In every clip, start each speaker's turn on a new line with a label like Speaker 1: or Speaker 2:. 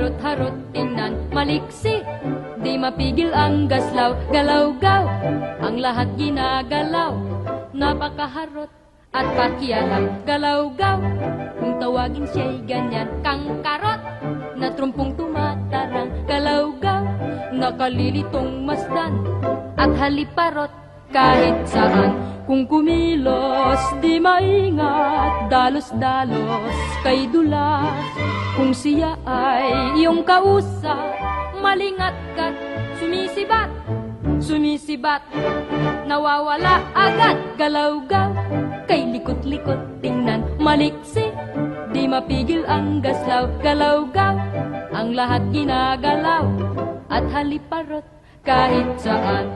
Speaker 1: harot-harot tingnan maliksi, di mapigil ang gaslaw, galaw-gaw, ang lahat ginagalaw, napakaharot at pakialam, galaw-gaw, kung tawagin siya'y ganyan, kang karot, na trumpong tumatarang, galaw-gaw, nakalilitong masdan, at haliparot kahit saan. Kung kumilos, di maingat, dalos-dalos kay dulas. Kung siya ay iyong kausap, malingat ka't sumisibat, sumisibat, nawawala agad, galaw-gaw, kay likot-likot tingnan maliksi, di mapigil ang gaslaw, galaw-gaw, ang lahat ginagalaw, at haliparot kahit saan.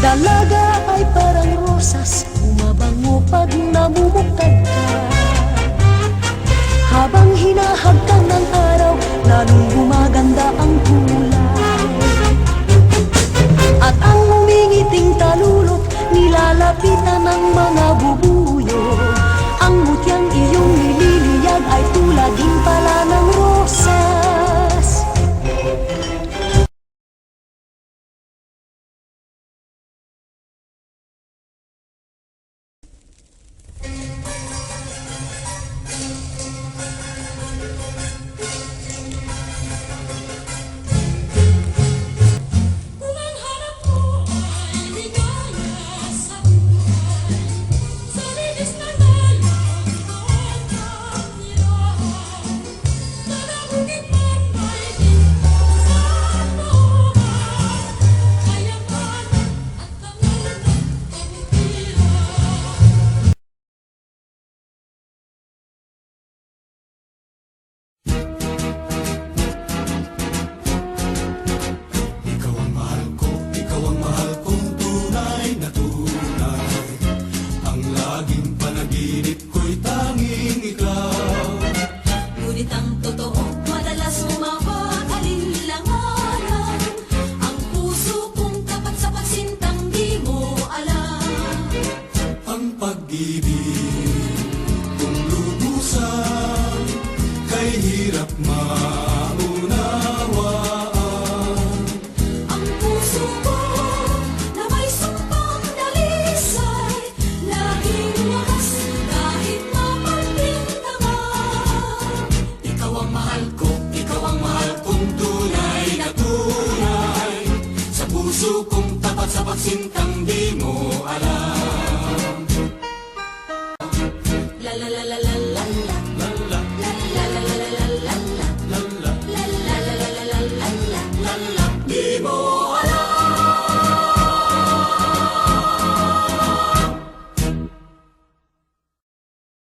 Speaker 2: Dalaga ay parang rosas, bumabango pag namumukad ka. Habang hinahagkan ng araw, lalong gumaganda ang kulay. At ang umingiting talulot, nilalapitan ng mga bubuyo. Ang mutyang iyong nililiyag ay tulad din pala ng rosas.
Speaker 3: Puso kong tapat sa pagsintang